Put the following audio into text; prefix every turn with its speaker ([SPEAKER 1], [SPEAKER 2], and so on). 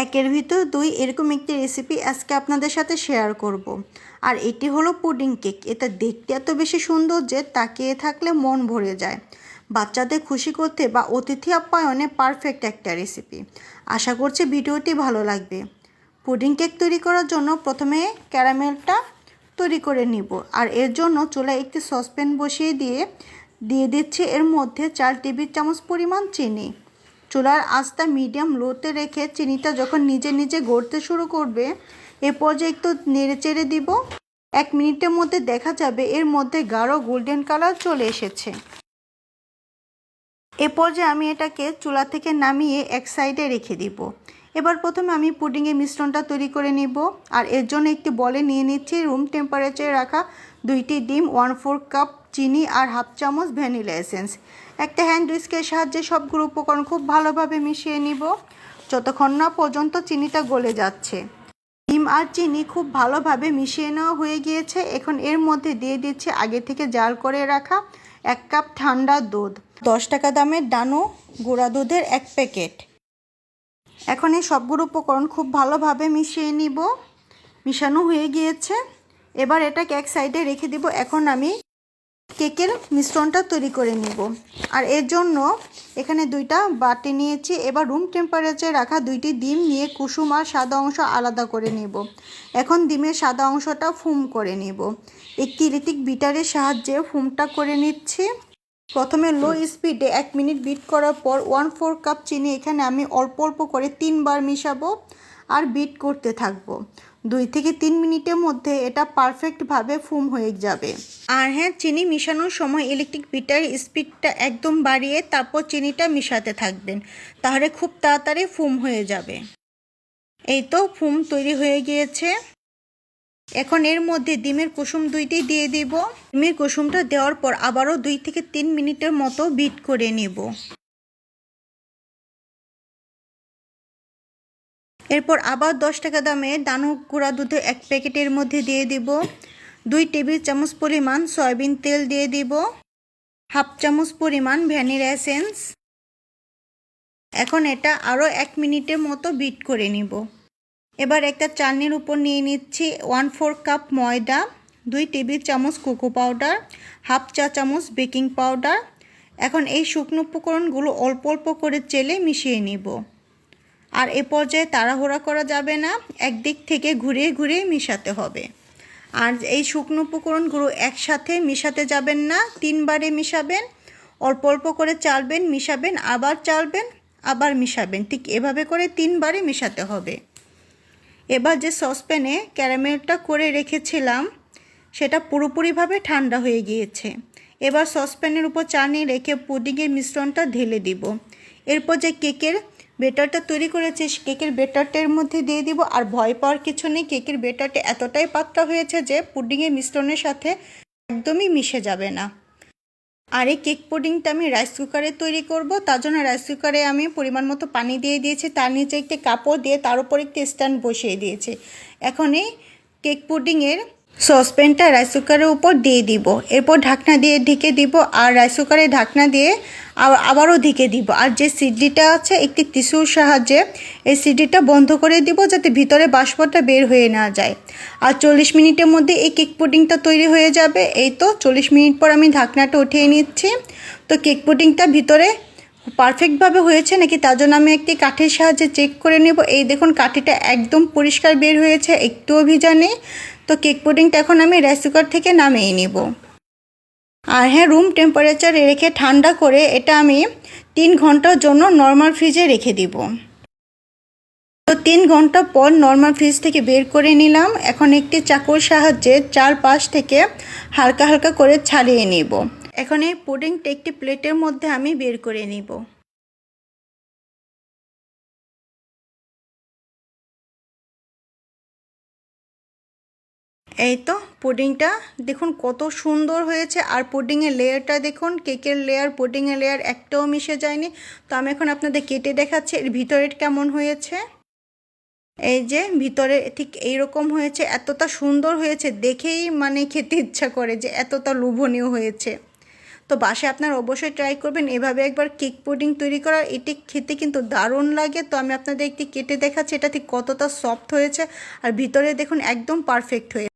[SPEAKER 1] একের ভিতর দুই এরকম একটি রেসিপি আজকে আপনাদের সাথে শেয়ার করব। আর এটি হলো পুডিং কেক। এটা দেখতে এত বেশি সুন্দর যে তাকিয়ে থাকলে মন ভরে যায়। বাচ্চাদের খুশি করতে বা অতিথি আপ্যায়নে পারফেক্ট একটা রেসিপি। আশা করছি ভিডিওটি ভালো লাগবে। পুডিং কেক তৈরি করার জন্য প্রথমে ক্যারামেলটা তৈরি করে নিব। আর এর জন্য চুলায় একটি সসপ্যান বসিয়ে দিয়ে দিচ্ছি এর মধ্যে 4 টেবিল চামচ পরিমাণ চিনি। চুলার আঁচটা মিডিয়াম লোতে রেখে চিনিটা যখন নিজে নিজে গড়তে শুরু করবে এ পর্যায়ে একটু নেড়ে চেড়ে দিব। 1 মিনিটের মধ্যে দেখা যাবে এর মধ্যে গাঢ় গোল্ডেন কালার চলে এসেছে। এ পর্যায়ে আমি এটাকে চুলা থেকে নামিয়ে এক সাইডে রেখে দিব। এবার প্রথমে আমি পুডিংয়ের মিশ্রণটা তৈরি করে নিব। আর এর জন্য একটি বলে নিয়ে নিচ্ছি রুম টেম্পারেচারে রাখা 2টি ডিম, 1/4 কাপ চিনি আর হাফ চামচ ভ্যানিলা এসেন্স। একটা হ্যান্ড হুইস্কের সাহায্যে সবগুলো উপকরণ খুব ভালোভাবে মিশিয়ে নিব যতক্ষণ না পর্যন্ত চিনিটা গলে যাচ্ছে। ডিম আর চিনি খুব ভালোভাবে মিশিয়ে নেওয়া হয়ে গিয়েছে। এখন এর মধ্যে দিয়ে দিচ্ছি আগে থেকে জাল করে রাখা 1 কাপ ঠান্ডা দুধ, 10 টাকা দামের ডানো গুঁড়া দুধের 1 প্যাকেট। এখন এই সবগুলো উপকরণ খুব ভালোভাবে মিশিয়ে নিব। মিশানো হয়ে গিয়েছে। এবার এটাকে এক সাইডে রেখে দিব। এখন আমি কেকের মিশ্রণটা তৈরি করে নিব। আর এর জন্য এখানে 2টা বাটি নিয়েছি। এবার রুম টেম্পারেচারে রাখা 2টি ডিম নিয়ে কুসুম আর সাদা অংশ আলাদা করে নেব। এখন ডিমের সাদা অংশটা ফুম করে নেব। একটি ইলেকট্রিক বিটারের সাহায্যে ফুমটা করে নিচ্ছি। প্রথমে লো স্পিডে 1 মিনিট বিট করার পর 1/4 কাপ চিনি এখানে আমি অল্প অল্প করে 3 বার মিশাবো আর বিট করতে থাকবো। 2 থেকে 3 মিনিটের মধ্যে এটা পারফেক্টভাবে ফুম হয়ে যাবে। আর হ্যাঁ, চিনি মিশানোর সময় ইলেকট্রিক বিটারের স্পিডটা একদম বাড়িয়ে তারপর চিনিটা মিশাতে থাকবেন, তাহলে খুব তাড়াতাড়ি ফুম হয়ে যাবে। এই তো ফুম তৈরি হয়ে গিয়েছে। এখন এর মধ্যে ডিমের কুসুম 2টি দিয়ে দিব। ডিমের কুসুমটা দেওয়ার পর আবারও 2 থেকে 3 মিনিটের মতো বিট করে নিব। এরপর আবার 10 টাকা দামে ডানো গুঁড়া দুধের 1 প্যাকেটের মধ্যে দিয়ে দিব। 2 টেবিল চামচ পরিমাণ সয়াবিন তেল দিয়ে দিব। হাফ চামচ পরিমাণ ভ্যানিলা এসেন্স। এখন এটা আরও 1 মিনিটের মতো বিট করে নিব। এবার একটা চালনির উপর নিয়ে নিচ্ছি 1/4 কাপ ময়দা, 2 টেবিল চামচ কোকো পাউডার, হাফ চা চামচ বেকিং পাউডার। এখন এই শুকনো উপকরণগুলো অল্প অল্প করে চেলে মিশিয়ে নিব। আর এ পর্যায়ে তাড়াহুড়া করা যাবে না, একদিক থেকে ঘুরিয়ে ঘুরিয়ে মিশাতে হবে। আর এই শুকনো উপকরণগুলো একসাথে মিশাতে যাবেন না, 3 বারে মিশাবেন। অল্প অল্প করে চালবেন, মিশাবেন, আবার চালবেন, আবার মিশাবেন। ঠিক এভাবে করে 3 বারে মিশাতে হবে। এবার যে সসপ্যানে ক্যারামেলটা করে রেখেছিলাম সেটা পুরোপুরিভাবে ঠান্ডা হয়ে গিয়েছে। এবার সসপ্যানের উপর চালনি রেখে পুডিংয়ের মিশ্রণটা ঢেলে দিব। এরপর যে কেকের বেটারটা তৈরি করেছি কেকের বেটারটার মধ্যে দিয়ে দিব। আর ভয় পাওয়ার কিছু নেই, কেকের বেটারটা এতটাই পাতলা হয়েছে যে পুডিংয়ের মিশ্রণের সাথে একদমই মিশে যাবে না। আর এই কেক পুডিংটা আমি রাইস কুকারে তৈরি করব। তার জন্য রাইস কুকারে আমি পরিমাণ মতো পানি দিয়ে দিয়েছি, তার নিচে একটি কাপড় দিয়ে তার উপর একটি স্ট্যান্ড বসিয়ে দিয়েছি। এখন এই কেক পুডিংয়ের সসপ্যানটা রাইস কুকারের উপর দিয়ে দিব। এরপর ঢাকনা দিয়ে ঢেকে দিব। আর রাইস কুকারে ঢাকনা দিয়ে আবারও ঢেকে দিব। আর যে সিডলিটা আছে একটি টিস্যুর সাহায্যে এই সিডলিটা বন্ধ করে দিব যাতে ভিতরে বাষ্পটা বের হয়ে না যায়। আর 40 মিনিটের মধ্যে এই কেক পুডিংটা তৈরি হয়ে যাবে। এই তো 40 মিনিট পর আমি ঢাকনাটা উঠিয়ে নিচ্ছি। তো কেক পুডিংটা ভিতরে পারফেক্টভাবে হয়েছে নাকি তার জন্য আমি একটি কাঠির সাহায্যে চেক করে নেব। এই দেখুন কাঠিটা একদম পরিষ্কার বের হয়েছে, একটুও ভিজা নেই। তো কেক পুডিংটা এখন আমি রাইস কুকার থেকে নামিয়ে নেব। আর হ্যাঁ, রুম টেম্পারেচারে রেখে ঠান্ডা করে এটা আমি 3 ঘন্টার জন্য নর্মাল ফ্রিজে রেখে দিব। তো 3 ঘন্টা পর নর্মাল ফ্রিজ থেকে বের করে নিলাম। এখন একটি চাকুর সাহায্যে চারপাশ থেকে হালকা হালকা করে ছাড়িয়ে নেব। এখন এই পুডিংটা একটি প্লেটের মধ্যে আমি বের করে নিব। এই তো পুডিংটা দেখুন কত সুন্দর হয়েছে। আর পুডিংয়ের লেয়ারটা দেখুন, কেকের লেয়ার পুডিংয়ের লেয়ার একটাও মিশে যায়নি। তো আমি এখন আপনাদের কেটে দেখাচ্ছি এর ভিতরে কেমন হয়েছে। এই যে ভিতরে ঠিক এইরকম হয়েছে, এতটা সুন্দর হয়েছে দেখেই মানে খেতে ইচ্ছা করে যে এতটা লোভনীয় হয়েছে। তো বাসায় আপনারা অবশ্যই ট্রাই করবেন এভাবে একবার কেক পুডিং তৈরি করা। এটি খেতে কিন্তু দারুণ লাগে। তো আমি আপনাদের একটি কেটে দেখাচ্ছি এটা ঠিক কতটা সফট হয়েছে, আর ভিতরে দেখুন একদম পারফেক্ট হয়েছে।